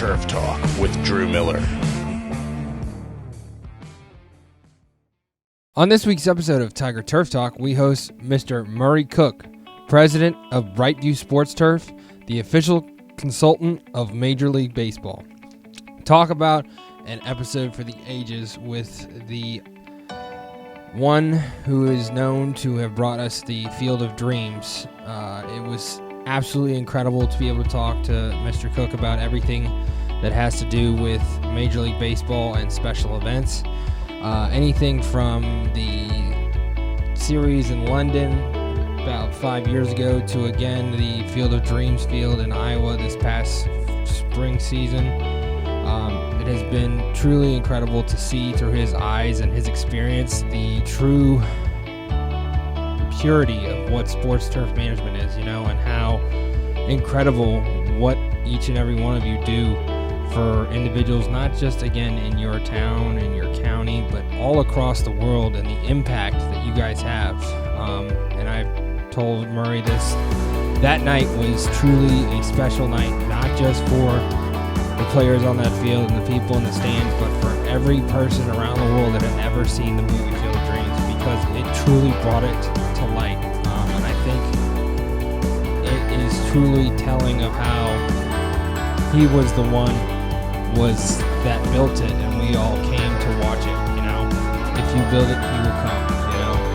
Turf Talk with Drew Miller. On this week's episode of Tiger Turf Talk, we host Mr. Murray Cook, president of Brentsville Sports Turf, the official consultant of Major League Baseball. Talk about an episode for the ages with the one who is known to have brought us the Field of Dreams. It was absolutely incredible to be able to talk to Mr. Cook about everything that has to do with Major League Baseball and special events. Anything from the series in London about 5 years ago to, again, the Field of Dreams field in Iowa this past spring season. It has been truly incredible to see through his eyes and his experience the true purity of what sports turf management is, and how incredible what each and every one of you do for individuals, not just, again, in your town, in your county, but all across the world, and the impact that you guys have. And I've told Murray this, that night was truly a special night, not just for the players on that field and the people in the stands, but for every person around the world that had ever seen the movie Field of Dreams, because it truly brought it to light. And I think it is truly telling of how he was the one that built it, and we all came to watch it. If you build it, he will come.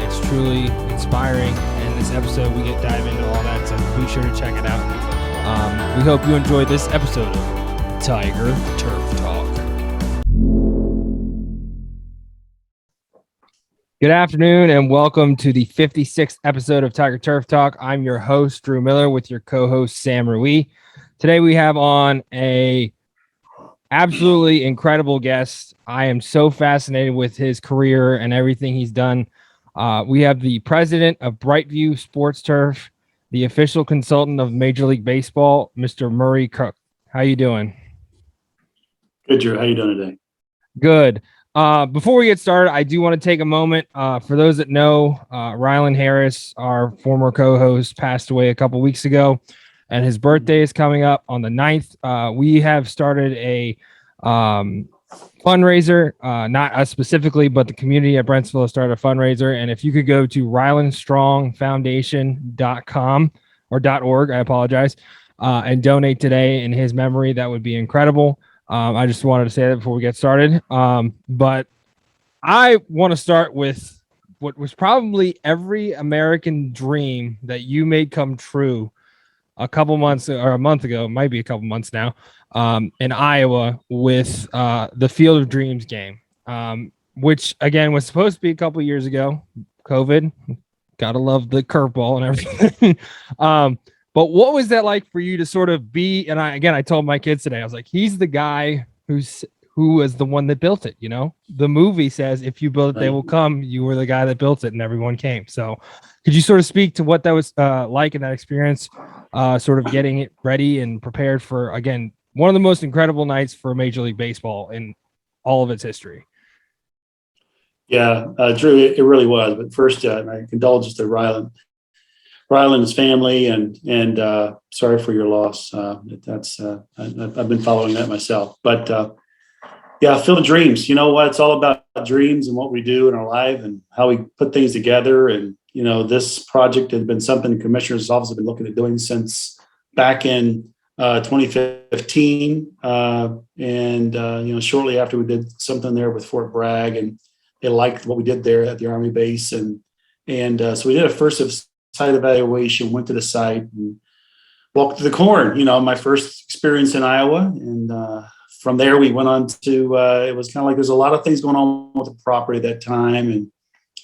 It's truly inspiring, and this episode we get dive into all that, so be sure to check it out. We hope you enjoyed this episode of Tiger Turf Talk. Good afternoon, and welcome to the 56th episode of Tiger Turf Talk. I'm your host, Drew Miller, with your co-host, Sam Rui. Today we have on a absolutely incredible guest. I am so fascinated with his career and everything he's done. We have the president of Brentsville Sports Turf, the official consultant of Major League Baseball, Mr. Murray Cook. How you doing? Good, Drew. How you doing today? Good. Before we get started, I do want to take a moment. For those that know, Rylan Harris, our former co-host, passed away a couple weeks ago, and his birthday is coming up on the 9th. We have started a fundraiser, not us specifically, but the community at Brentsville has started a fundraiser. And if you could go to rylandstrongfoundation.com or .org, I apologize, and donate today in his memory, that would be incredible. I just wanted to say that before we get started. But I want to start with what was probably every American dream that you made come true a couple months or a month ago, might be a couple months now, in Iowa with the Field of Dreams game, which, again, was supposed to be a couple years ago. COVID, gotta love the curveball and everything. But what was that like for you to sort of be, and I told my kids today, I was like, he's the guy who was the one that built it, The movie says, if you build it, they will come. You were the guy that built it, and everyone came. So could you sort of speak to what that was like in that experience, sort of getting it ready and prepared for, again, one of the most incredible nights for Major League Baseball in all of its history? Yeah, Drew, it really was. But first, my condolences to Rylan and his family, and sorry for your loss. That's I've been following that myself. But yeah, Field of Dreams. You know what? It's all about dreams and what we do in our life and how we put things together. And this project has been something the Commissioner's Office has been looking at doing since back in 2015. Shortly after we did something there with Fort Bragg, and they liked what we did there at the Army base, and so we did a first of site evaluation, went to the site and walked through the corn, my first experience in Iowa. And from there, we went on to, it was kind of like there's a lot of things going on with the property at that time, and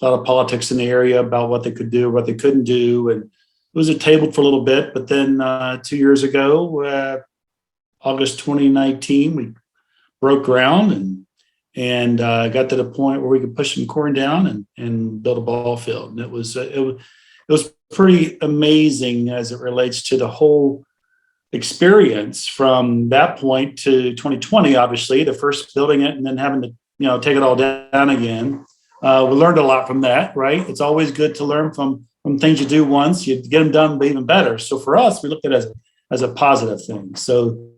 a lot of politics in the area about what they could do, what they couldn't do. And it was tabled for a little bit. But then 2 years ago, August 2019, we broke ground and got to the point where we could push some corn down and build a ball field. And it was pretty amazing as it relates to the whole experience from that point to 2020, obviously, the first building it and then having to, take it all down again. We learned a lot from that, right? It's always good to learn from things you do once, you get them done, but even better. So for us, we looked at it as a positive thing. So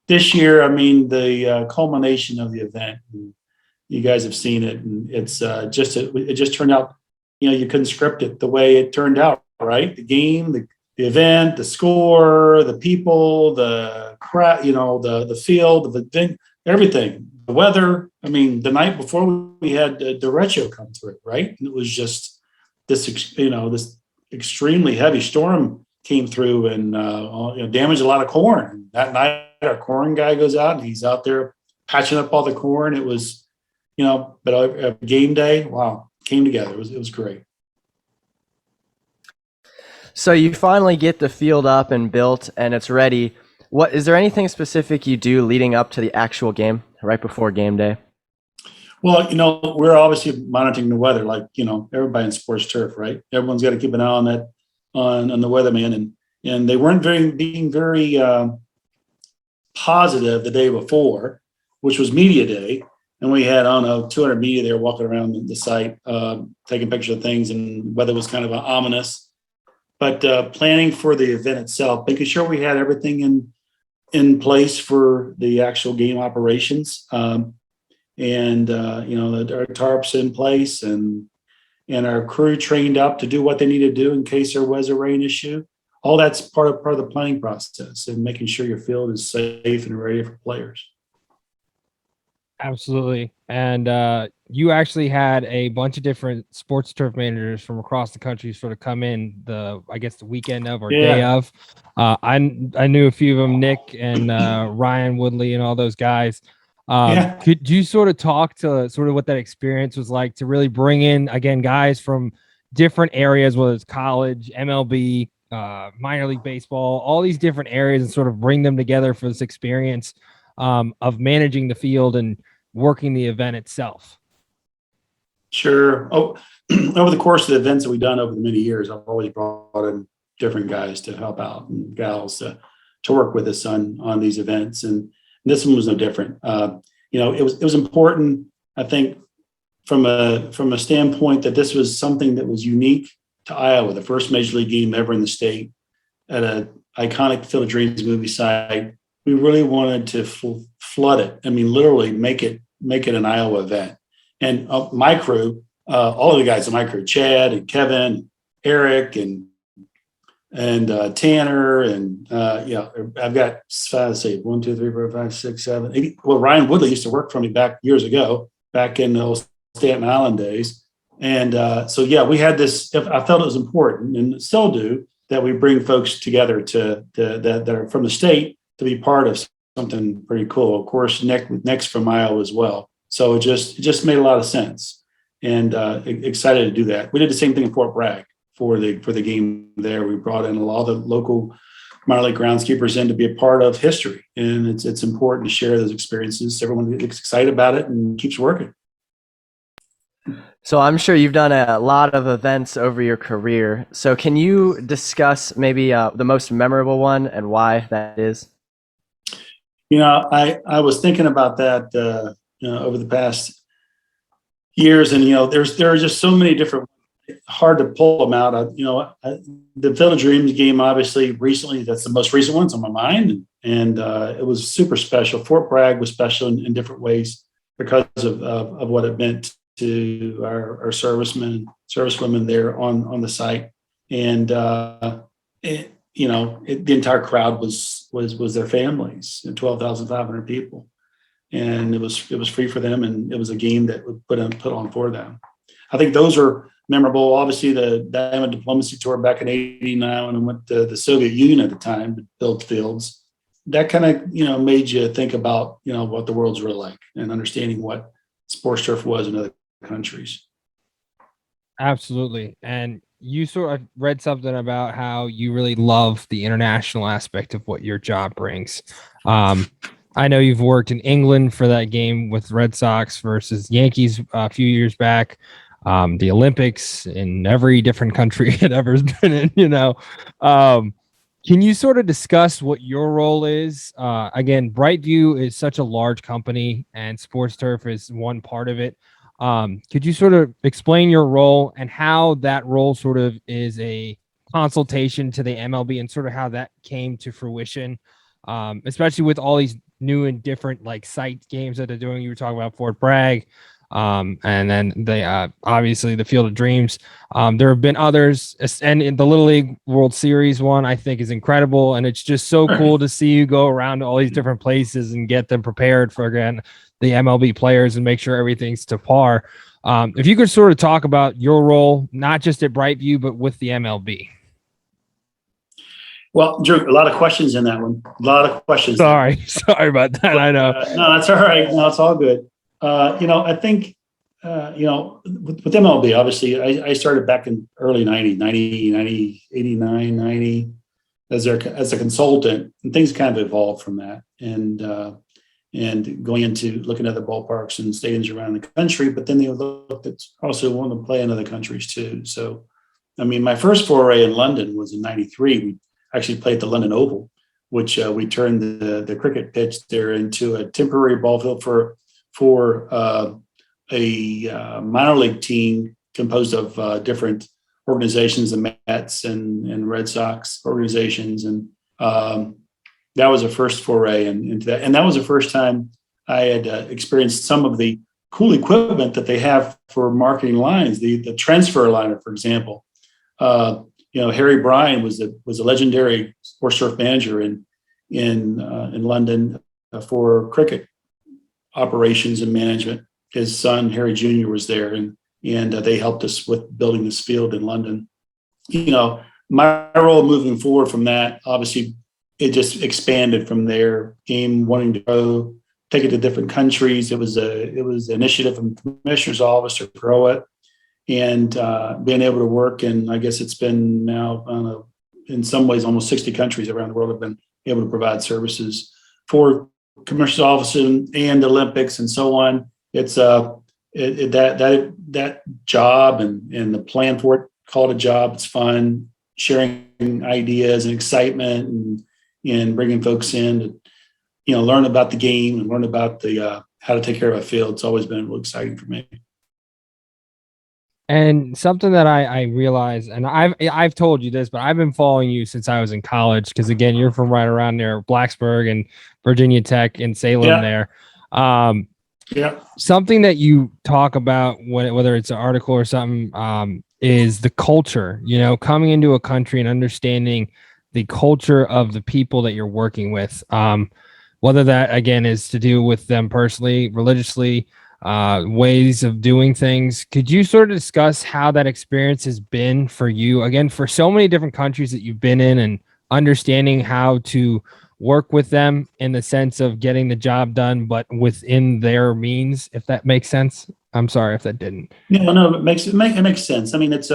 this year, I mean, the culmination of the event. You guys have seen it, and it's it just turned out. You couldn't script it the way it turned out. Right, the game, the event, the score, the people, the crowd, the field, everything, the weather. I mean, the night before we had the derecho come through, right? And it was just this extremely heavy storm came through and damaged a lot of corn. That night, our corn guy goes out and he's out there patching up all the corn. It was, but a game day, wow, came together. It was great. So you finally get the field up and built and it's ready. What is there anything specific you do leading up to the actual game right before game day? Well, we're obviously monitoring the weather, like, everybody in sports turf, right? Everyone's got to keep an eye on that, on the weatherman. And they weren't being very positive the day before, which was media day. And we had, 200 media there walking around the site, taking pictures of things, and weather was kind of ominous. But planning for the event itself, making sure we had everything in place for the actual game operations, our tarps in place, and our crew trained up to do what they need to do in case there was a rain issue. All that's part of the planning process, and making sure your field is safe and ready for players. Absolutely. And you actually had a bunch of different sports turf managers from across the country sort of come in the weekend of or day of. I knew a few of them, Nick and Ryan Woodley and all those guys. Could you sort of talk to sort of what that experience was like to really bring in, again, guys from different areas, whether it's college, MLB, minor league baseball, all these different areas, and sort of bring them together for this experience of managing the field and working the event itself? Sure. Over the course of the events that we've done over the many years, I've always brought in different guys to help out and gals to work with us on these events. And this one was no different. It was important, I think, from a standpoint that this was something that was unique to Iowa, the first major league game ever in the state at an iconic Field of Dreams movie site. We really wanted to flood it. I mean, literally make it an Iowa event. And my crew, all of the guys in my crew, Chad and Kevin, Eric and Tanner, and I've got 1, 2, 3, 4, 5, 6, 7, 8. Well, Ryan Woodley used to work for me back years ago, back in those Staten Island days. And we had this. I felt it was important, and still do, that we bring folks together that are from the state to be part of something pretty cool. Of course, Nick's from Iowa as well. So it just made a lot of sense, and excited to do that. We did the same thing in Fort Bragg for the game there. We brought in a lot of the local minor league groundskeepers in to be a part of history, and it's important to share those experiences. Everyone gets excited about it and keeps working. So I'm sure you've done a lot of events over your career. So can you discuss maybe the most memorable one and why that is? I was thinking about that over the past years, and there are just so many different, hard to pull them out. The Field of Dreams game, obviously, recently, that's the most recent one. It's on my mind, and it was super special. Fort Bragg was special in different ways because of what it meant to our servicemen, servicewomen there on the site, and the entire crowd was their families, 12,500 people, and it was free for them, and it was a game that was put on for them. I think those are memorable. Obviously, the Diamond Diplomacy Tour back in '89 when I went to the Soviet Union at the time to build fields. That kind of made you think about what the world's really like and understanding what sports turf was in other countries. Absolutely. And you sort of read something about how you really love the international aspect of what your job brings. I know you've worked in England for that game with Red Sox versus Yankees a few years back. The Olympics in every different country it ever's been in, can you sort of discuss what your role is? Again, Brightview is such a large company and Sports Turf is one part of it. Could you sort of explain your role and how that role sort of is a consultation to the MLB and sort of how that came to fruition especially with all these new and different like site games that they're doing. You were talking about Fort Bragg, and then they obviously the Field of Dreams. There have been others, and in the Little League World Series one, I think is incredible, and it's just so cool to see you go around to all these different places and get them prepared for again the MLB players and make sure everything's to par. If you could sort of talk about your role, not just at Brightview, but with the MLB. Well, Drew, a lot of questions in that one. A lot of questions. Sorry about that. I know. No, that's all right. No, it's all good. I think, with MLB, obviously, I started back in early 90, 89, 90 as a consultant, and things kind of evolved from that. And going into looking at the ballparks and stadiums around the country, but then they looked at also wanting to play in other countries too. So, I mean, my first foray in London was in '93. We actually played the London Oval, which we turned the cricket pitch there into a temporary ball field for a minor league team composed of different organizations, the Mets and Red Sox organizations, and that was a first foray into that. And that was the first time I had experienced some of the cool equipment that they have for marketing lines, the transfer liner, for example. Harry Bryan was a legendary sports turf manager in London for cricket operations and management. His son, Harry Jr., was there, and they helped us with building this field in London. My role moving forward from that, obviously, it just expanded from there. Game wanting to go, take it to different countries. It was an initiative from the commissioner's office to grow it, and being able to work. And I guess it's been now, in some ways, almost 60 countries around the world have been able to provide services for commissioner's office and Olympics and so on. It's that job and the plan for it. Call it a job. It's fun, sharing ideas and excitement and bringing folks in to, learn about the game and learn about the how to take care of a field. It's always been real exciting for me. And something that I realized, and I've told you this, but I've been following you since I was in college, because again, you're from right around there, Blacksburg and Virginia Tech and Salem there. Something that you talk about, whether it's an article or something, is the culture, coming into a country and understanding the culture of the people that you're working with, whether that, again, is to do with them personally, religiously, ways of doing things. Could you sort of discuss how that experience has been for you, again, for so many different countries that you've been in, and understanding how to work with them in the sense of getting the job done, but within their means, if that makes sense? I'm sorry if that didn't. No, it makes sense. I mean, it's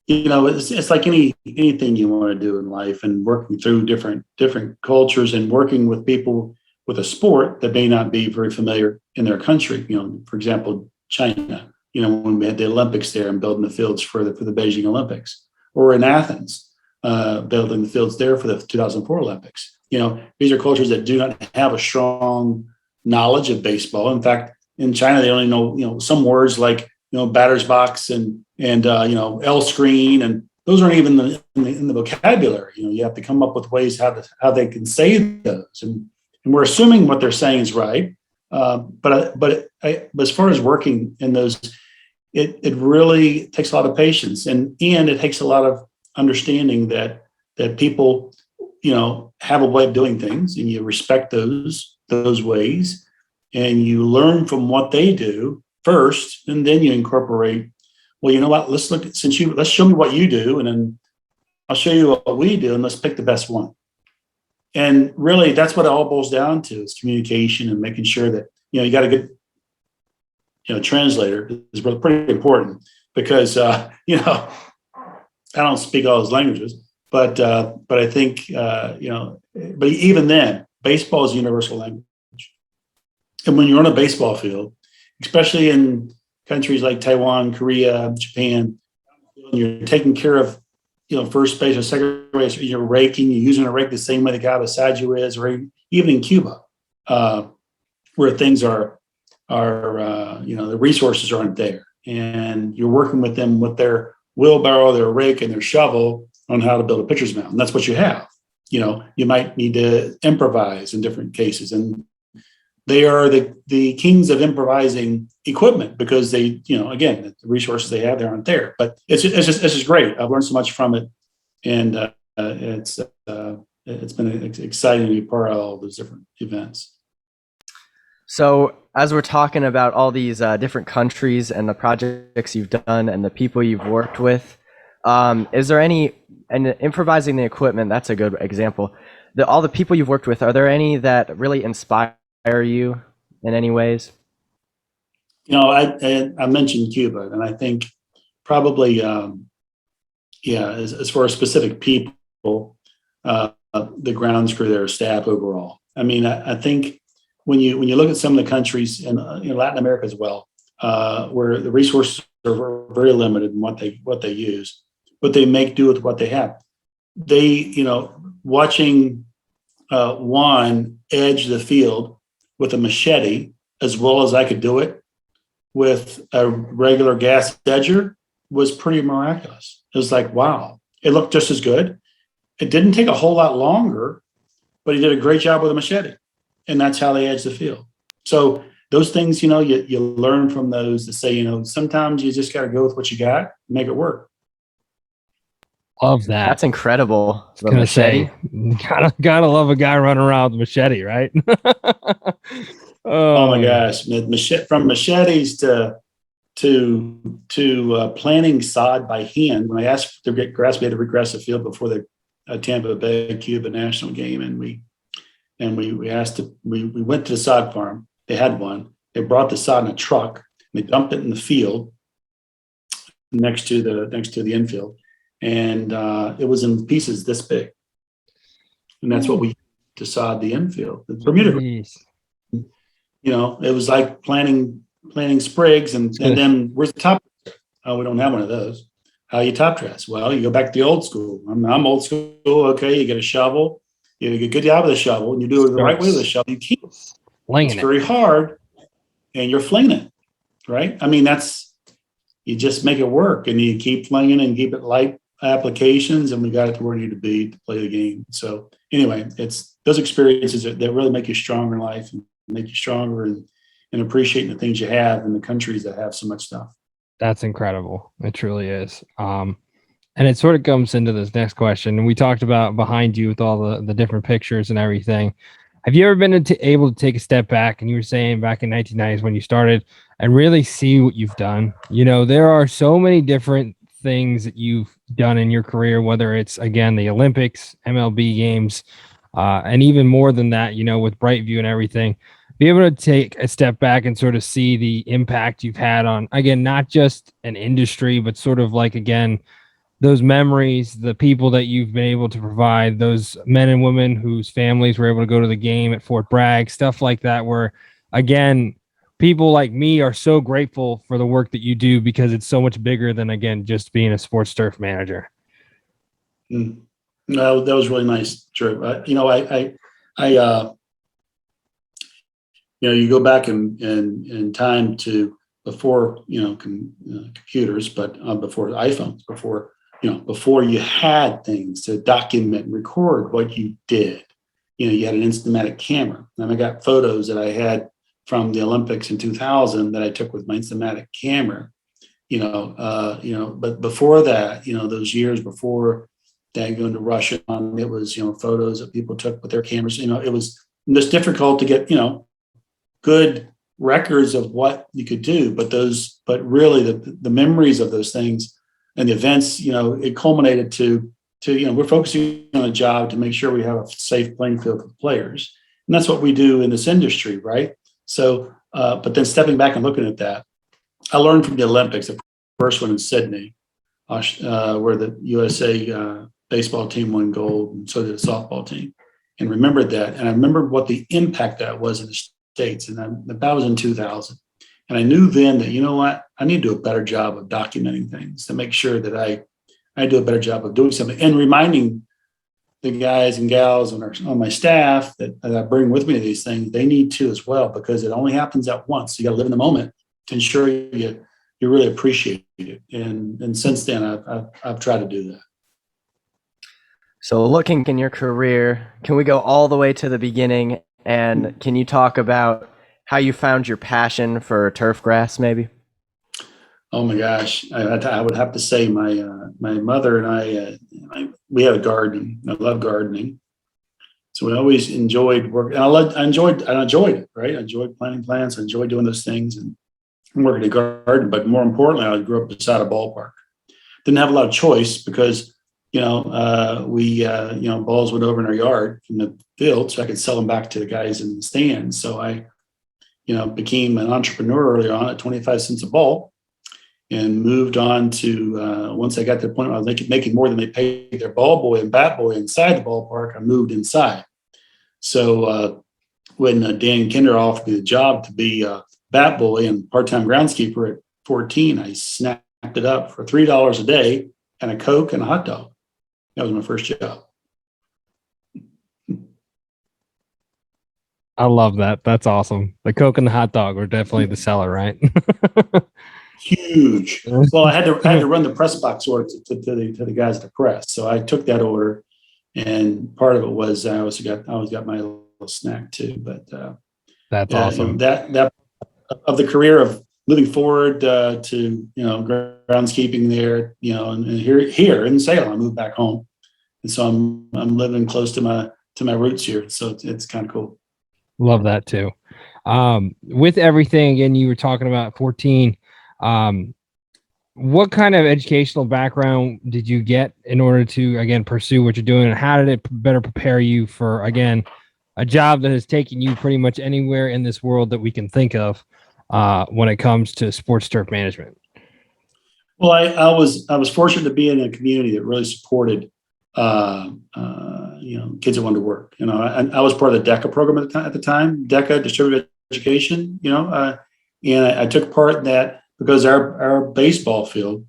it's like anything you want to do in life, and working through different cultures and working with people with a sport that may not be very familiar in their country. For example, China, when we had the Olympics there and building the fields for the Beijing Olympics, or in Athens, building the fields there for the 2004 Olympics. These are cultures that do not have a strong knowledge of baseball. In fact, in China, they only know, some words like, batter's box and L screen, and those aren't even in the vocabulary. You have to come up with ways how they can say those, and we're assuming what they're saying is right. But as far as working in those, it really takes a lot of patience, and it takes a lot of understanding that people, have a way of doing things, and you respect those ways, and you learn from what they do first, and then you incorporate. Well, you know what? Let's show me what you do, and then I'll show you what we do, and let's pick the best one. And really, that's what it all boils down to, is communication and making sure that, you got a good, translator is pretty important, because, I don't speak all those languages, but I think, but even then, baseball is a universal language. And when you're on a baseball field, especially in countries like Taiwan, Korea, Japan, you're taking care of, first base or second base, you're raking, you're using a rake the same way the guy beside you is, or even in Cuba, where things are, the resources aren't there, and you're working with them with their wheelbarrow, their rake, and their shovel on how to build a pitcher's mound. And that's what you have. you might need to improvise in different cases. And they are the kings of improvising equipment because they, again, the resources they have, they aren't there. But it's just great. I've learned so much from it. And it's been exciting to be part of all those different events. So as we're talking about all these different countries and the projects you've done and the people you've worked with, is there any, and improvising the equipment, that's a good example. All the people you've worked with, are there any that really inspire you in any ways? I mentioned Cuba, and I think probably, as far as specific people, the grounds crew, their staff overall. I mean, I think when you look at some of the countries in Latin America as well, where the resources are very limited in what they use, but they make do with what they have. They, watching Juan edge the field with a machete as well as I could do it with a regular gas edger was pretty miraculous. It was like, wow, it looked just as good. It didn't take a whole lot longer, but he did a great job with a machete. And that's how they edge the field. So those things, you learn from those to say, sometimes you just got to go with what you got, and make it work. Love that. That's incredible. I was gonna say, gotta love a guy running around with a machete, right? Oh my gosh, from machetes to planting sod by hand. When I asked to get grass, we had to regress the field before the Tampa Bay Cuba national game, and we asked we went to the sod farm. They had one. They brought the sod in a truck. And they dumped it in the field next to the infield. And it was in pieces this big, and that's what we used to sod the infield. The Bermuda, it was like planting sprigs, and then where's the top? Oh, we don't have one of those. How you top dress? Well, you go back to the old school. I'm old school. Okay, you get a shovel. You get a good job with the shovel, and you do it the right way with the shovel. You keep it's very hard, and you're flinging it, right? I mean, you just make it work, and you keep flinging and keep it light applications, and we got it to where we need to be to play the game. So anyway, it's those experiences that really make you stronger in life and make you stronger and appreciating the things you have in the countries that have so much stuff. That's incredible. It truly is. And it sort of comes into this next question. And we talked about behind you with all the different pictures and everything. Have you ever been able to take a step back, and you were saying back in 1990s when you started, and really see what you've done? There are so many different things that you've done in your career, whether it's, again, the Olympics, MLB games, and even more than that, with Brightview and everything. Be able to take a step back and sort of see the impact you've had on, again, not just an industry, but sort of like, again, those memories, the people that you've been able to provide, those men and women whose families were able to go to the game at Fort Bragg, stuff like that, where, again, people like me are so grateful for the work that you do because it's so much bigger than, again, just being a sports turf manager. No, that was really nice, Drew. You go back in time to before, computers, but before iPhones, before you had things to document and record what you did. You had an Instamatic camera. And I got photos that I had from the Olympics in 2000 that I took with my Instamatic camera, but before that, those years before that, going to Russia, it was, photos that people took with their cameras. It was just difficult to get, good records of what you could do, but really the memories of those things and the events, it culminated to, we're focusing on a job to make sure we have a safe playing field for the players. And that's what we do in this industry, right? So, but then stepping back and looking at that, I learned from the Olympics, the first one in Sydney, where the USA baseball team won gold, and so did the softball team, and remembered that. And I remembered what the impact that was in the States, and that was in 2000. And I knew then that, I need to do a better job of documenting things to make sure that I do a better job of doing something and reminding the guys and gals on my staff that I bring with me to these things, they need to as well, because it only happens at once. You got to live in the moment to ensure you really appreciate it. And since then, I've tried to do that. So looking in your career, can we go all the way to the beginning, and can you talk about how you found your passion for turf grass, maybe? Oh my gosh, I would have to say my mother and we had a garden. I love gardening, so we always enjoyed work. And I enjoyed it. Right, I enjoyed planting plants. I enjoyed doing those things and working in a garden. But more importantly, I grew up beside a ballpark. Didn't have a lot of choice because balls went over in our yard in the field, so I could sell them back to the guys in the stands. So I became an entrepreneur early on at 25 cents a ball, and moved on to once I got to the point where I was making more than they paid their ball boy and bat boy inside the ballpark. I moved inside. So when Dan Kinder offered me the job to be a bat boy and part-time groundskeeper at 14, I snapped it up for $3 a day and a Coke and a hot dog. That was my first job. I love that. That's awesome. The Coke and the hot dog were definitely the seller, right? Huge. Well, I had to run the press box order to the guys at the press. So I took that order, and part of it was I always got my little snack too. But That's awesome. That of the career of moving forward to groundskeeping there, and here in Salem, I moved back home, and so I'm living close to my roots here. So it's kind of cool. Love that too. With everything, again, you were talking about 14. What kind of educational background did you get in order to, again, pursue what you're doing, and how did it better prepare you for, again, a job that has taken you pretty much anywhere in this world that we can think of when it comes to sports turf management? Well, I was fortunate to be in a community that really supported kids that wanted to work. I was part of the DECA program at the time, DECA Distributed Education. And I took part in that because our baseball field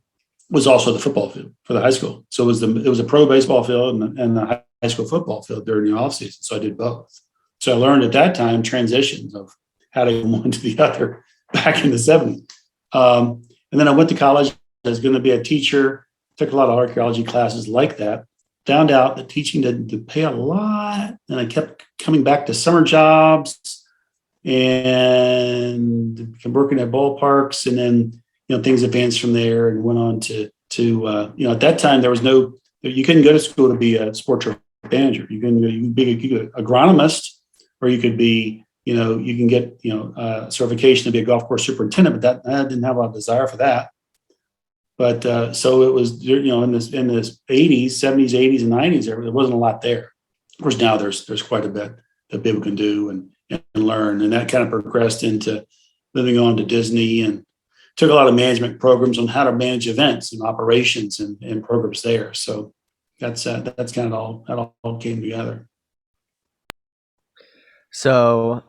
was also the football field for the high school. So it was a pro baseball field and the high school football field during the off season. So I did both. So I learned at that time transitions of how to go from one to the other back in the 70s. And then I went to college. I was going to be a teacher. Took a lot of archaeology classes like that. Found out that teaching didn't pay a lot, and I kept coming back to summer jobs and working at ballparks, and then things advanced from there and went on to at that time you couldn't go to school to be a sports manager. You could be an agronomist, or you could be you can get certification to be a golf course superintendent, but I didn't have a lot of desire for that. But so it was in this 80s, 70s, 80s, and 90s, there wasn't a lot there. Of course, now there's quite a bit that people can do and learn, and that kind of progressed into moving on to Disney, and took a lot of management programs on how to manage events and operations and programs there. So that's kind of all that all came together. So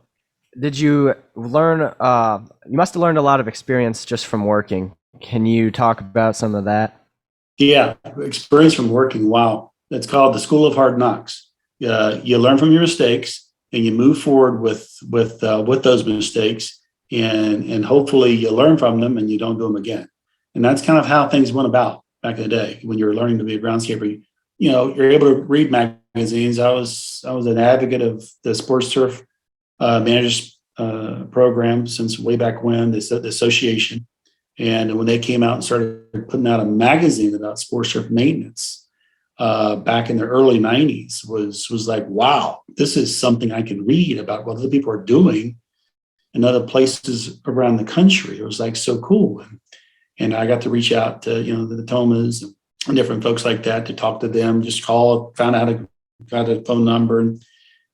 did you learn, you must have learned a lot of experience just from working. Can you talk about some of that? Yeah, experience from working. Wow. That's called the School of Hard Knocks. You learn from your mistakes, and you move forward with those mistakes, and hopefully you learn from them and you don't do them again. And that's kind of how things went about back in the day when you were learning to be a groundskeeper. You're able to read magazines. I was an advocate of the Sports Turf Managers Program since way back when, the association. And when they came out and started putting out a magazine about sports turf maintenance back in the early 90s, was like, wow, this is something I can read about what other people are doing in other places around the country. It was like so cool. And I got to reach out to, the Thomas and different folks like that to talk to them, just called, found out, got a phone number and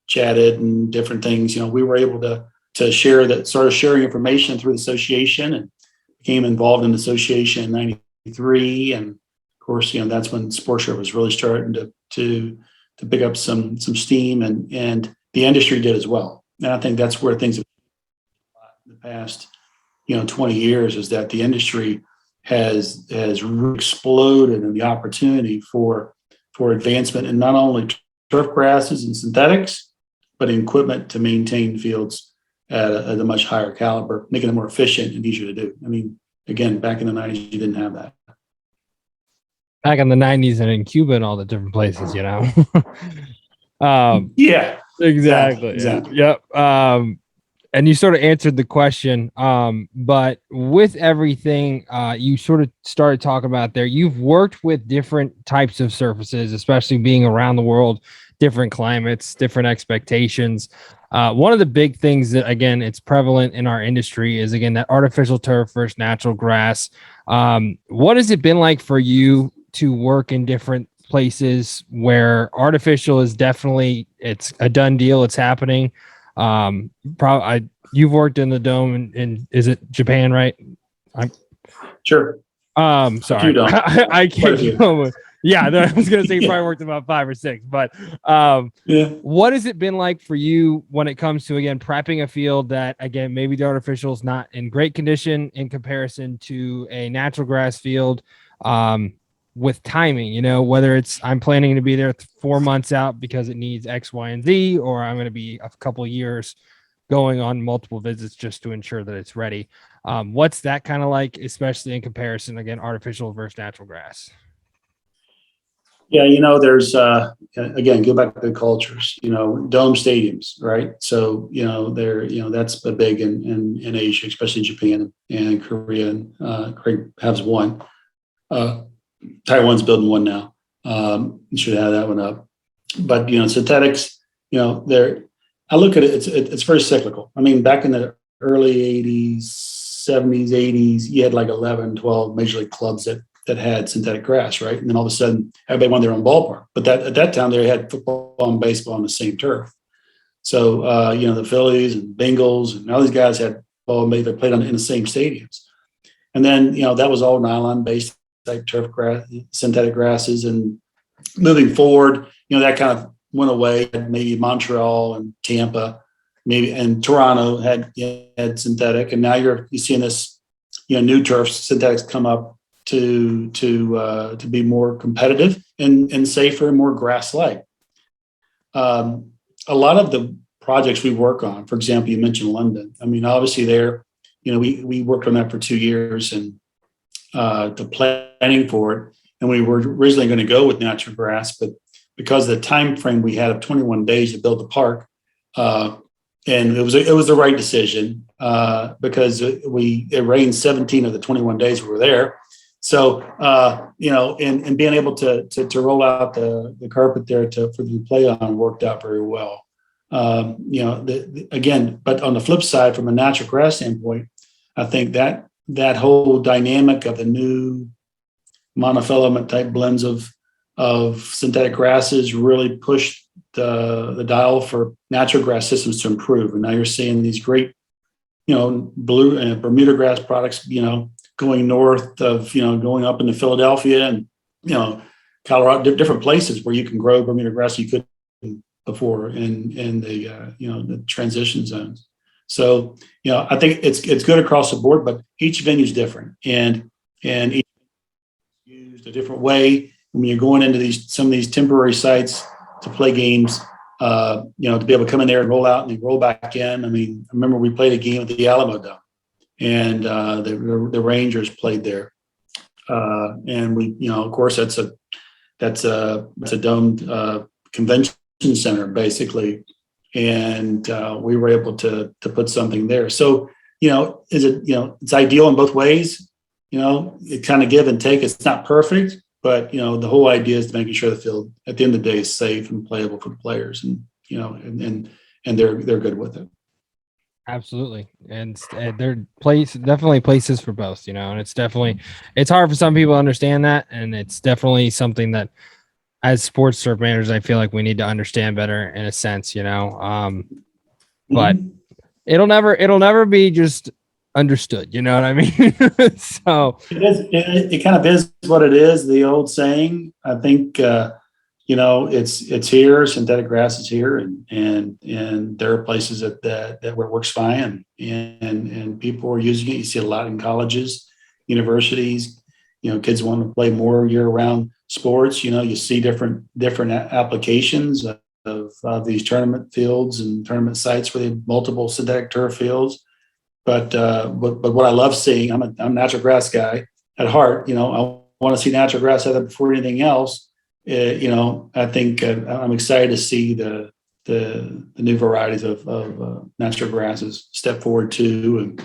chatted and different things. We were able to share that, started sharing information through the association, and became involved in the association in 93. And of course, that's when sports turf was really starting to pick up some steam, and the industry did as well. And I think that's where things have in the past, 20 years, is that the industry has exploded in the opportunity for advancement in not only turf grasses and synthetics, but in equipment to maintain fields at a much higher caliber, making it more efficient and easier to do. I mean, again, back in the 90s, you didn't have that. back in the 90s and in Cuba and all the different places, you know. Yeah, Exactly. exactly. Yep. And you sort of answered the question. But with everything you sort of started talking about there, you've worked with different types of surfaces, especially being around the world, different climates, different expectations. One of the big things that, again, it's prevalent in our industry is, again, that artificial turf versus natural grass. What has it been like for you to work in different places where artificial is definitely, it's a done deal, it's happening? You've worked in the dome in is it Japan, right? Sure. A few Sorry, don't. I Quite a can't few. go with, yeah, I was gonna say you Yeah. probably worked about 5 or 6, but Yeah. what has it been like for you when it comes to, again, prepping a field that, again, maybe the artificial is not in great condition in comparison to a natural grass field, with timing, you know, whether it's I'm planning to be there 4 months out because it needs X, Y, and Z, or I'm going to be a couple of years going on multiple visits just to ensure that it's ready. What's that kind of like, especially in comparison, again, artificial versus natural grass? Yeah, there's again, go back to the cultures, dome stadiums, right? So, that's a big in Asia, especially Japan and Korea, and Korea has one. Taiwan's building one now. You should have that one up. But synthetics, they're I look at it, it's very cyclical. I mean, back in the early 80s, 70s, 80s, you had like 11, 12 major league clubs that had synthetic grass, right? And then all of a sudden, everybody wanted their own ballpark. But at that time, they had football and baseball on the same turf. So, the Phillies and Bengals and all these guys had ball and they played in the same stadiums. And then, that was all nylon-based type turf grass, synthetic grasses. And moving forward, that kind of went away. Maybe Montreal and Tampa, maybe, and Toronto had synthetic. And now you're seeing this, new turf synthetics come up to be more competitive and safer and more grass-like. A lot of the projects we work on, for example, you mentioned London. I mean, obviously there, we worked on that for 2 years and the planning for it. And we were originally going to go with natural grass, but because of the time frame we had of 21 days to build the park, and it was the right decision because it rained 17 of the 21 days we were there. So and being able to roll out the carpet there for them to play on worked out very well. Again, but on the flip side, from a natural grass standpoint, I think that whole dynamic of the new monofilament type blends of synthetic grasses really pushed the dial for natural grass systems to improve. And now you're seeing these great, blue and Bermuda grass products, going north of, going up into Philadelphia and, Colorado, different places where you can grow Bermuda grass you couldn't before in the, the transition zones. So, I think it's good across the board, but each venue is different and each used a different way. When you're going into some of these temporary sites to play games, to be able to come in there and roll out and then roll back in. I mean, I remember we played a game at the Alamo Dome, and the Rangers played there, and we, of course, that's a domed convention center basically, and we were able to put something there. So, is it, it's ideal in both ways. It kind of give and take. It's not perfect, but the whole idea is to making sure the field at the end of the day is safe and playable for the players, and and they're good with it. Absolutely. And they're definitely places for both, and it's hard for some people to understand that. And it's definitely something that as sports turf managers, I feel like we need to understand better in a sense, but it'll never be just understood. You know what I mean? So it kind of is what it is. The old saying, I think, it's here. Synthetic grass is here, and there are places that where it works fine, and people are using it. You see a lot in colleges, universities. Kids want to play more year-round sports. You see different applications of these tournament fields and tournament sites where they have multiple synthetic turf fields. But what I love seeing, I'm a natural grass guy at heart. I want to see natural grass out there before anything else, I think I'm excited to see the new varieties of natural grasses step forward too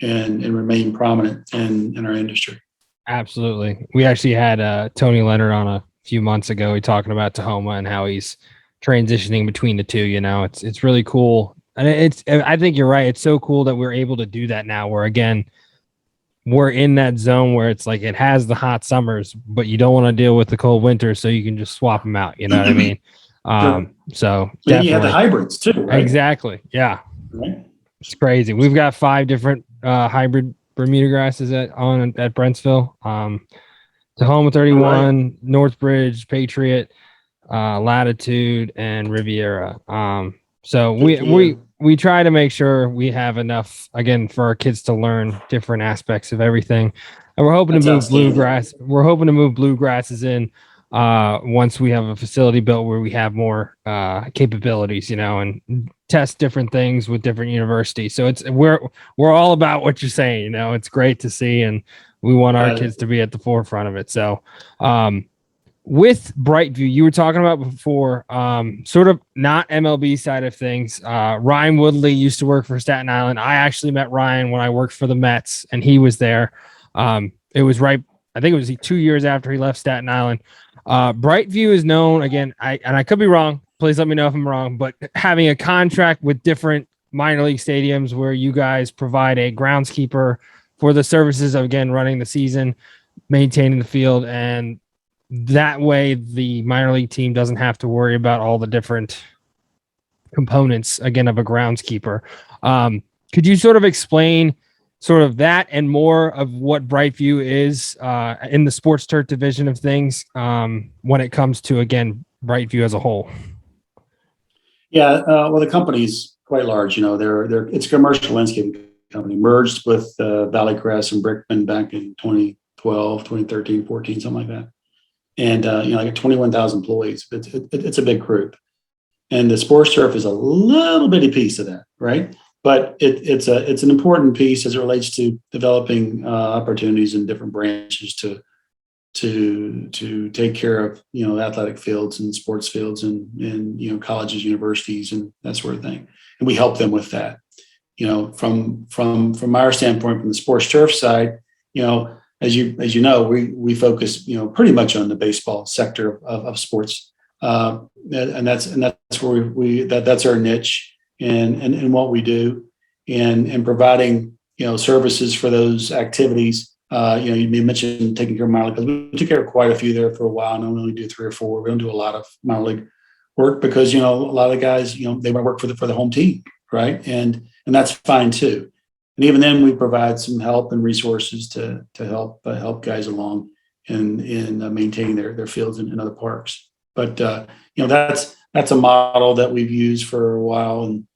and remain prominent in our industry. Absolutely. We actually had Tony Leonard on a few months ago. He talking about Tahoma and how he's transitioning between the two. It's really cool. And I think you're right. It's so cool that we're able to do that now, where again, we're in that zone where it's like it has the hot summers, but you don't want to deal with the cold winters, so you can just swap them out. You know what I mean? Sure. So And you have the hybrids too, right? Exactly. Yeah. Right. It's crazy. We've got 5 different hybrid Bermuda grasses at Brentsville. Tahoma 31, Northbridge, Patriot, Latitude, and Riviera. So we try to make sure we have enough, again, for our kids to learn different aspects of everything. And we're hoping to move bluegrass. We're hoping to move bluegrasses in once we have a facility built where we have more capabilities, and test different things with different universities. So we're all about what you're saying. It's great to see, and we want our kids to be at the forefront of it. So with Brightview, you were talking about before, sort of not MLB side of things. Ryan Woodley used to work for Staten Island. I actually met Ryan when I worked for the Mets, and he was there. It was I think it was 2 years after he left Staten Island. Brightview is known, again, I could be wrong. Please let me know if I'm wrong, but having a contract with different minor league stadiums where you guys provide a groundskeeper for the services of, again, running the season, maintaining the field, and that way the minor league team doesn't have to worry about all the different components, again, of a groundskeeper. Could you sort of explain sort of that and more of what Brightview is in the sports turf division of things when it comes to, again, Brightview as a whole? Yeah, well, the company's quite large. It's a commercial landscaping company, merged with Valleycrest and Brickman back in 2012, 2013, 14, something like that. And like 21,000 employees. It's a big group, and the sports turf is a little bitty piece of that, right? But it's an important piece as it relates to developing opportunities in different branches to take care of athletic fields and sports fields and colleges, universities, and that sort of thing. And we help them with that. From our standpoint, from the sports turf side, as you know, we focus pretty much on the baseball sector of sports, and that's where that's our niche and what we do, and providing services for those activities. You mentioned taking care of minor league, because we took care of quite a few there for a while, and we only do 3 or 4. We don't do a lot of minor league work because a lot of the guys they want to work for the home team, right? And that's fine too. And even then, we provide some help and resources to help guys along in maintaining their fields and other parks. But that's a model that we've used for a while, and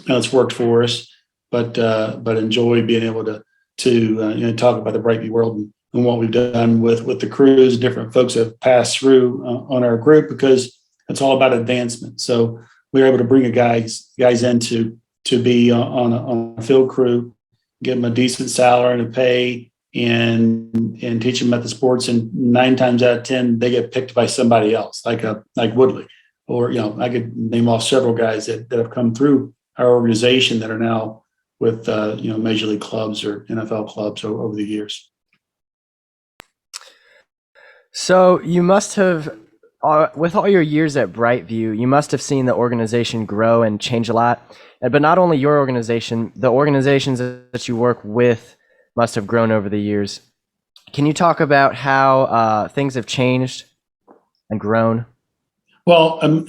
it's worked for us. But enjoy being able to talk about the Brightview world and what we've done with the crews. Different folks have passed through on our group, because it's all about advancement. So we were able to bring guys in to be on a field crew, give them a decent salary and a pay, and teach them about the sports. And 9 times out of 10, they get picked by somebody else, like Woodley, or I could name off several guys that have come through our organization that are now with major league clubs or NFL clubs over the years. So you must have, with all your years at Brightview, you must have seen the organization grow and change a lot. But not only your organization, the organizations that you work with must have grown over the years. Can you talk about how things have changed and grown? Well, and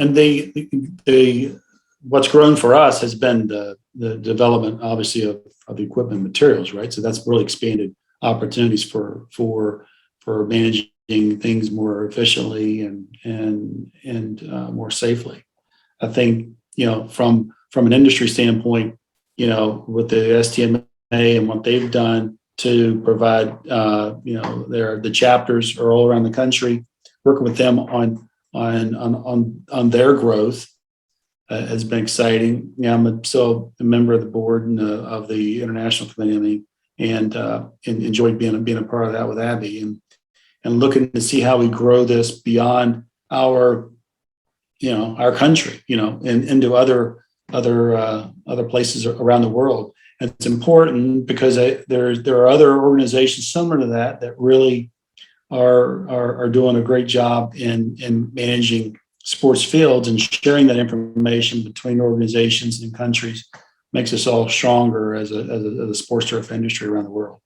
what's grown for us has been the development, obviously, of the equipment materials, right? So that's really expanded opportunities for managing things more efficiently and more safely. I think from an industry standpoint, with the STMA and what they've done to provide, the chapters are all around the country, working with them on their growth has been exciting. I'm still a member of the board and of the international committee, and enjoyed being a part of that with Abby. And and looking to see how we grow this beyond our country, and into other places around the world. And it's important because there are other organizations similar to that really are doing a great job in managing sports fields, and sharing that information between organizations and countries makes us all stronger as a sports turf industry around the world.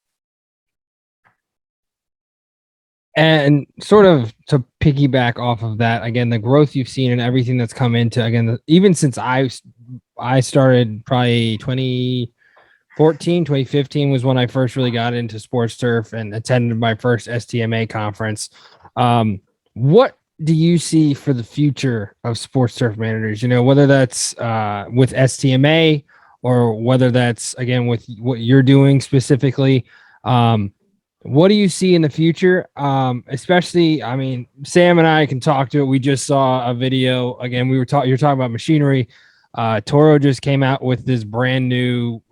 And sort of to piggyback off of that, again, the growth you've seen and everything that's come into, again, even since I started probably 2014, 2015 was when I first really got into sports turf and attended my first STMA conference. What do you see for the future of sports turf managers? Whether that's with STMA or whether that's, again, with what you're doing specifically. What do you see in the future? Especially, I mean, Sam and I can talk to it. We just saw a video. Again, you're talking about machinery. Toro just came out with this brand new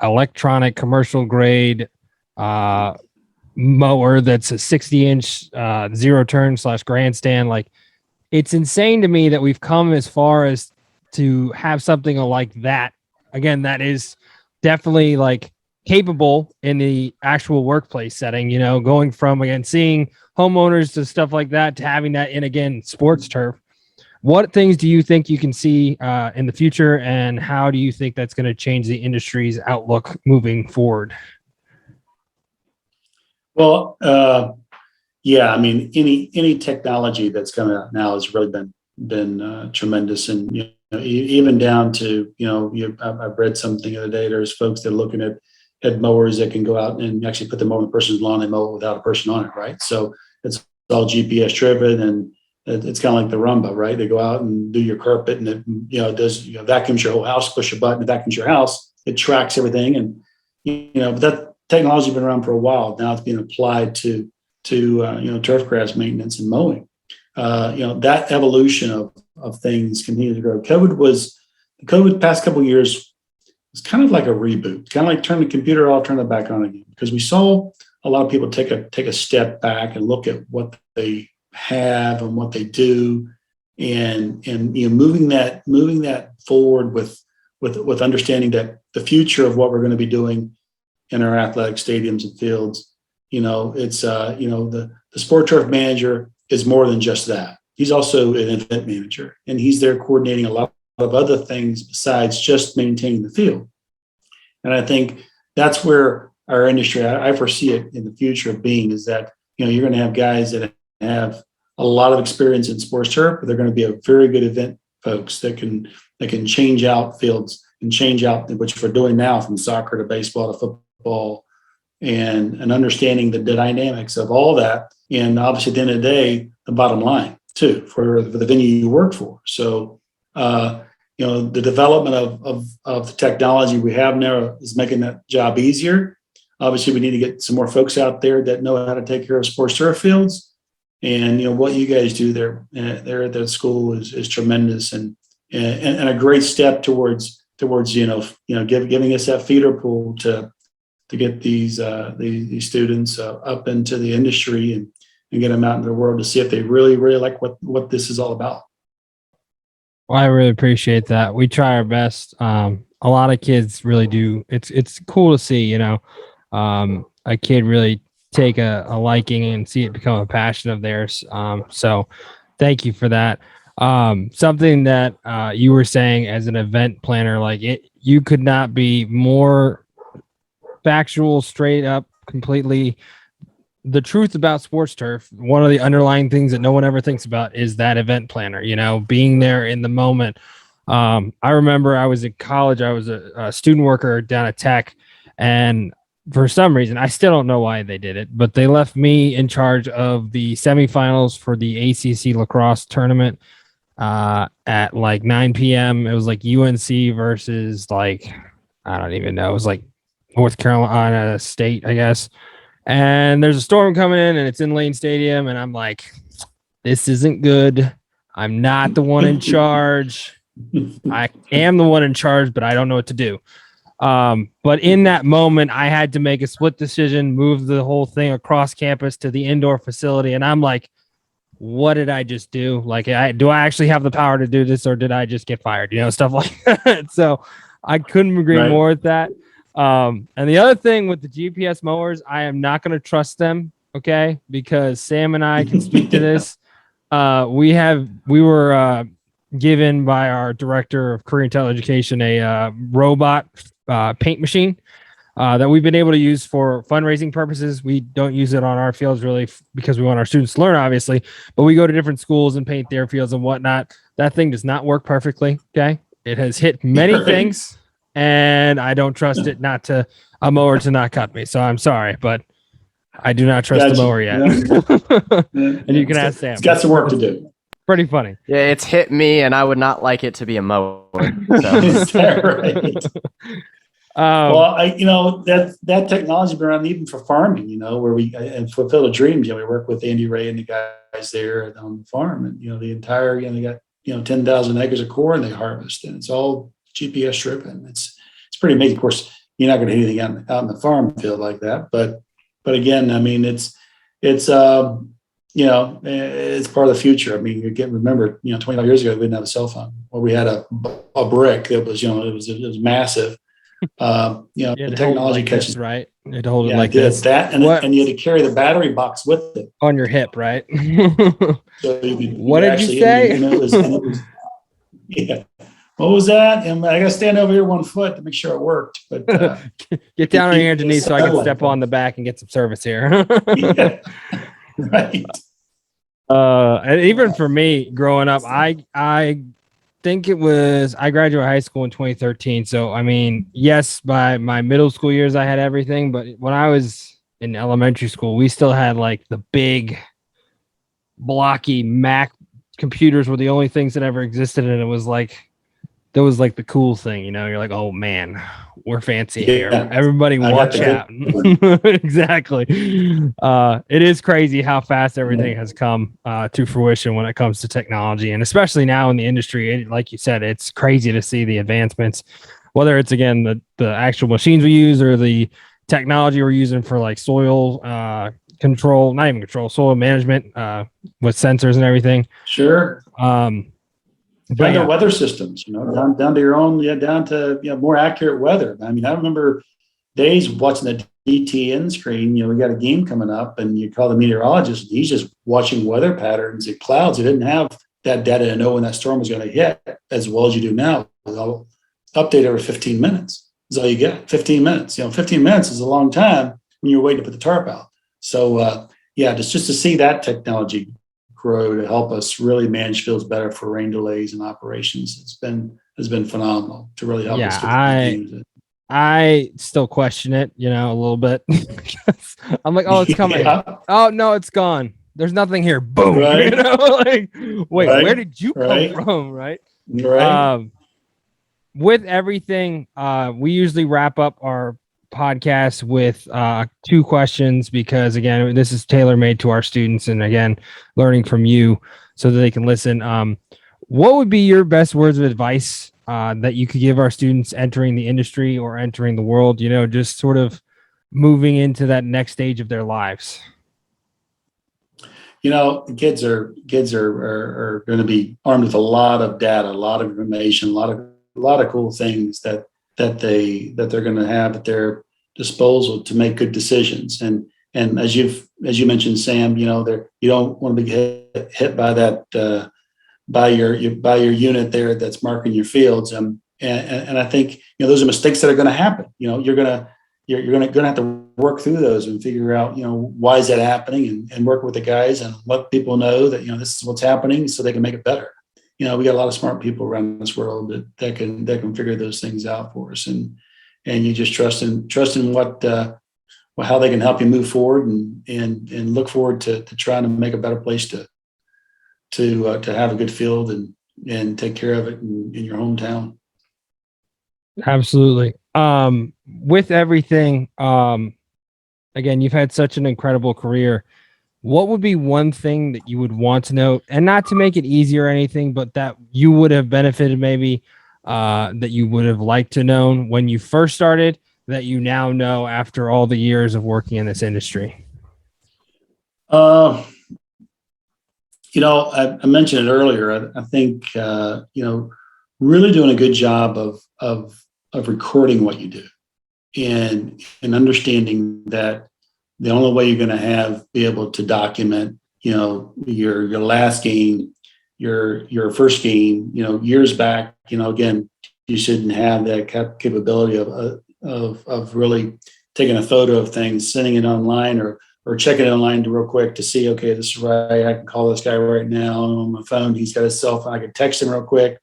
electronic commercial grade mower that's a 60-inch zero turn / grandstand. Like, it's insane to me that we've come as far as to have something like that. Again, that is definitely like capable in the actual workplace setting, going from, again, seeing homeowners to stuff like that to having that in, again, sports turf. What things do you think you can see in the future, and how do you think that's going to change the industry's outlook moving forward? Well, yeah, I mean, any technology that's coming out now has really been tremendous, and even down to I've read something the other day. There's folks that are looking at mowers that can go out and actually put them on the person's lawn and mow it without a person on it, right? So it's all GPS driven, and it's kind of like the Roomba, right? They go out and do your carpet, and it does vacuums your whole house. Push a button, it vacuums your house. It tracks everything, and but that technology has been around for a while. Now it's being applied to turf grass maintenance and mowing. That evolution of things continues to grow. COVID past couple of years was kind of like a reboot, kind of like turn the computer off, turn it back on again, because we saw a lot of people take a step back and look at what they have and what they do, and moving that forward with understanding that the future of what we're going to be doing in our athletic stadiums and fields, it's the sport turf manager is more than just that. He's also an event manager, and he's there coordinating a lot of other things besides just maintaining the field. And I think that's where our industry, I foresee it in the future of being, is that you're going to have guys that have a lot of experience in sports turf, but they're going to be a very good event folks that can change out fields and change out, which we're doing now, from soccer to baseball to football, and understanding the dynamics of all that. And obviously, at the end of the day, the bottom line too for the venue you work for. So, the development of the technology we have now is making that job easier. Obviously, we need to get some more folks out there that know how to take care of sports turf fields. And what you guys do there at that school is tremendous, and a great step towards giving us that feeder pool to get these students up into the industry and get them out into the world to see if they really like what this is all about. Well, I really appreciate that. We try our best. A lot of kids really do. It's cool to see, a kid really take a liking and see it become a passion of theirs. So thank you for that. Something that you were saying as an event planner, you could not be more factual, straight up, completely the truth about sports turf. One of the underlying things that no one ever thinks about is that event planner, being there in the moment. I remember I was in college. I was a student worker down at Tech, and for some reason, I still don't know why they did it, but they left me in charge of the semifinals for the ACC lacrosse tournament at 9 p.m. It was UNC versus I don't even know. It was North Carolina State, I guess. And there's a storm coming in, and it's in Lane Stadium, and I'm like, this isn't good. I'm not the one in charge. I am the one in charge, but I don't know what to do. But in that moment, I had to make a split decision, move the whole thing across campus to the indoor facility. And I'm like, what did I just do? Like, do I actually have the power to do this, or did I just get fired? Stuff like that. So I couldn't agree Right. more with that. And the other thing with the GPS mowers, I am not going to trust them. Okay. Because Sam and I can speak to this. We were given by our director of career and talent education a robot paint machine that we've been able to use for fundraising purposes. We don't use it on our fields really because we want our students to learn, obviously, but we go to different schools and paint their fields and whatnot. That thing does not work perfectly. Okay. It has hit many Right. things, and I don't trust it a mower to not cut me. So I'm sorry, but I do not trust the Gotcha. mower yet. Yeah. And you can ask Sam. It's got some work to do. Pretty funny. Yeah, it's hit me, and I would not like it to be a mower. So. Is that right? Well, that technology been around even for farming, where we and fulfill the dreams. We work with Andy Ray and the guys there on the farm, and the entire they got 10,000 acres of corn they harvest, and it's all GPS driven. It's pretty amazing. Of course, you're not going to hit anything out in the farm field like that, but again, I mean, it's it's part of the future. I mean, remember 25 years ago we didn't have a cell phone, or we had a brick that was it was massive. The technology catches this, right. You had to hold it Yeah, like did this that, and you had to carry the battery box with it. on your hip, right? So you What did you say? it was, yeah. What was that? And I got to stand over here 1 foot to make sure it worked. But Get down on your hands and knees so I can satellite step phone. on the back and get some service here. yeah, right. And even for me growing up, I think I graduated high school in 2013. So, I mean, yes, by my middle school years, I had everything. But when I was in elementary school, we still had like the big blocky Mac computers were the only things that ever existed. And it was like, that was like the cool thing, you're like, oh man, we're fancy here. Yeah. Everybody I got watch the out. Exactly. It is crazy how fast everything has come to fruition when it comes to technology. And especially now in the industry, like you said, it's crazy to see the advancements, whether it's, again, the actual machines we use or the technology we're using for like soil control, not even control, soil management with sensors and everything. Sure. But Better weather systems, down to your own, down to more accurate weather. I mean, I remember days watching the DTN screen. We got a game coming up, and you call the meteorologist, and he's just watching weather patterns and clouds. He didn't have that data to know when that storm was going to hit as well as you do now. They'll update every 15 minutes. That's all you get. 15 minutes. 15 minutes is a long time when you're waiting to put the tarp out. So, just to see that technology grow to help us really manage fields better for rain delays and operations. Has been phenomenal to really help us. I still question it, a little bit. I'm like, oh, it's coming. Yeah. Oh no, it's gone. There's nothing here. Boom. Right. Wait, Right. where did you come from? Right. Right. With everything, we usually wrap up our podcast with 2 questions because, again, this is tailor-made to our students, and again, learning from you so that they can listen. What would be your best words of advice that you could give our students entering the industry or entering the world, just sort of moving into that next stage of their lives? Kids are going to be armed with a lot of data, a lot of information, a lot of cool things that they're going to have at their disposal to make good decisions. And as you mentioned, Sam, you don't want to be hit by that by your unit there that's marking your fields. And I think those are mistakes that are going to happen. You're going to have to work through those and figure out why is that happening, and work with the guys and let people know that this is what's happening so they can make it better. We got a lot of smart people around this world that can figure those things out for us, and you just trust in what how they can help you move forward and look forward to trying to make a better place to have a good field and take care of it in your hometown. Absolutely. With everything, again, you've had such an incredible career. What would be one thing that you would want to know, and not to make it easy or anything, but that you would have benefited maybe that you would have liked to known when you first started that you now know after all the years of working in this industry? I mentioned it earlier. I think really doing a good job of recording what you do, and understanding that the only way you're going to be able to document, your last game, your first game, years back, again, you shouldn't have that capability of really taking a photo of things, sending it online, or checking it online real quick to see, okay, this is right. I can call this guy right now on my phone. He's got his cell phone. I can text him real quick.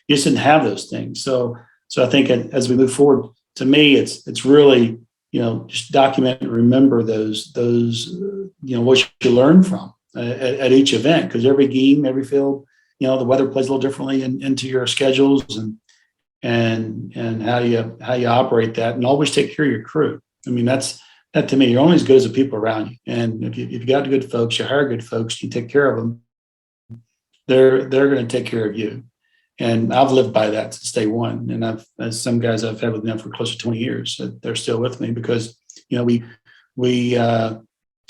You just didn't have those things. So I think as we move forward, to me, it's really, just document and remember those what you learn from at each event, because every game, every field, the weather plays a little differently into your schedules and how you operate that, and always take care of your crew. I mean, that to me, you're only as good as the people around you. And if you got good folks, you hire good folks, you take care of them, they're going to take care of you. And I've lived by that since day one. And as some guys I've had with them for close to 20 years, they're still with me because, we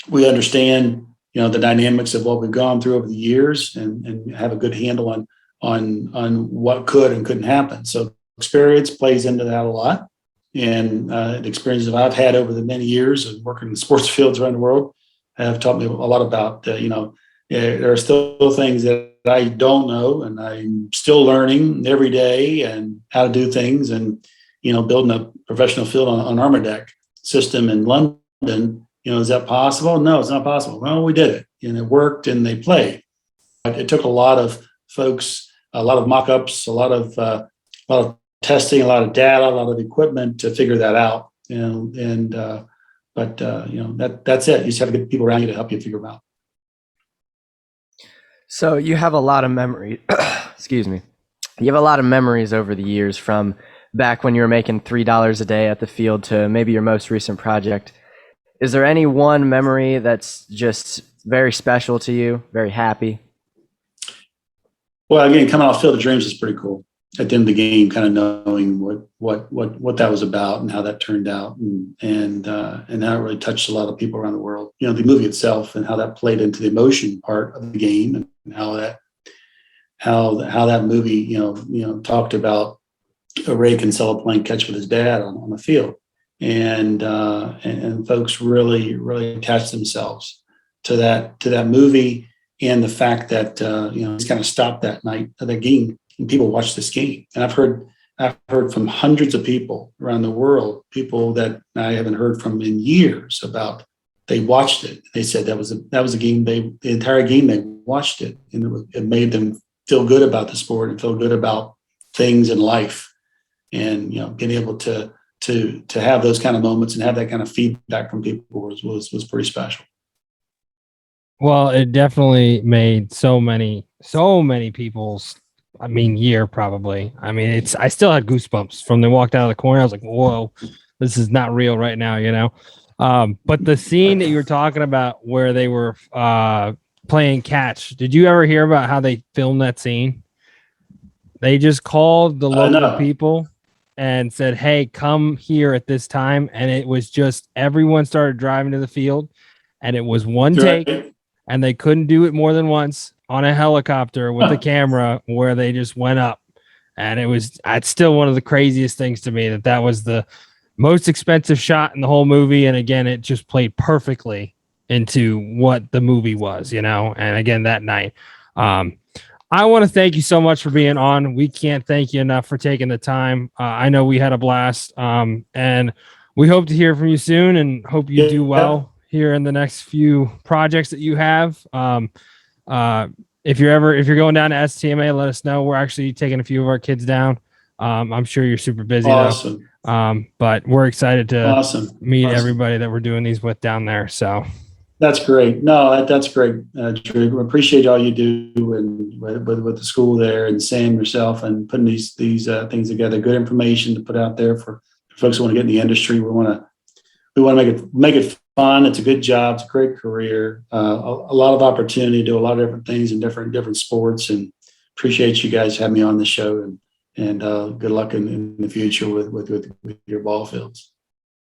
understand, the dynamics of what we've gone through over the years, and have a good handle on what could and couldn't happen. So experience plays into that a lot. And the experiences that I've had over the many years of working in sports fields around the world have taught me a lot about, there are still things that I don't know, and I'm still learning every day and how to do things. And, building a professional field on Armor Deck system in London, is that possible? No, it's not possible. Well, we did it, and it worked, and they played. It took a lot of folks, a lot of mock-ups, a lot of testing, a lot of data, a lot of equipment to figure that out. That's it. You just have to get people around you to help you figure them out. So you have a lot of memory. Excuse me. You have a lot of memories over the years, from back when you were making $3 a day at the field to maybe your most recent project. Is there any one memory that's just very special to you, very happy? Well, again, coming off Field of Dreams is pretty cool. At the end of the game, kind of knowing what that was about and how that turned out, and how it really touched a lot of people around the world. The movie itself and how that played into the emotion part of the game, and how that movie, talked about Ray Kinsella playing catch with his dad on the field, and folks really attached themselves to that movie, and the fact that he's kind of stopped that night of the game. And people watch this game, and I've heard from hundreds of people around the world, people that I haven't heard from in years, about they watched it. They said that was a game. The entire game they watched it, and it made them feel good about the sport and feel good about things in life, and being able to have those kind of moments and have that kind of feedback from people was pretty special. Well, it definitely made so many people's, year probably. I still had goosebumps from they walked out of the corner. I was like, whoa, this is not real right now, But the scene that you were talking about where they were playing catch, did you ever hear about how they filmed that scene? They just called the local people and said, hey, come here at this time. And it was just everyone started driving to the field, and it was one take, and they couldn't do it more than once on a helicopter with a camera where they just went up. And it's still one of the craziest things to me that was the most expensive shot in the whole movie. And again, it just played perfectly into what the movie was, and again, that night, I want to thank you so much for being on. We can't thank you enough for taking the time. I know we had a blast, and we hope to hear from you soon, and hope you do well here in the next few projects that you have. If you're going down to STMA, let us know. We're actually taking a few of our kids down. I'm sure you're super busy Awesome. though. But we're excited to meet everybody that we're doing these with down there. So that's great. No, that's great, Drew. I appreciate all you do and with the school there, and Sam, yourself, and putting these things together. Good information to put out there for folks who want to get in the industry. We want to make it fun. It's a good job. It's a great career. A lot of opportunity to do a lot of different things in different sports. And appreciate you guys having me on the show. good luck in the future with your ball fields.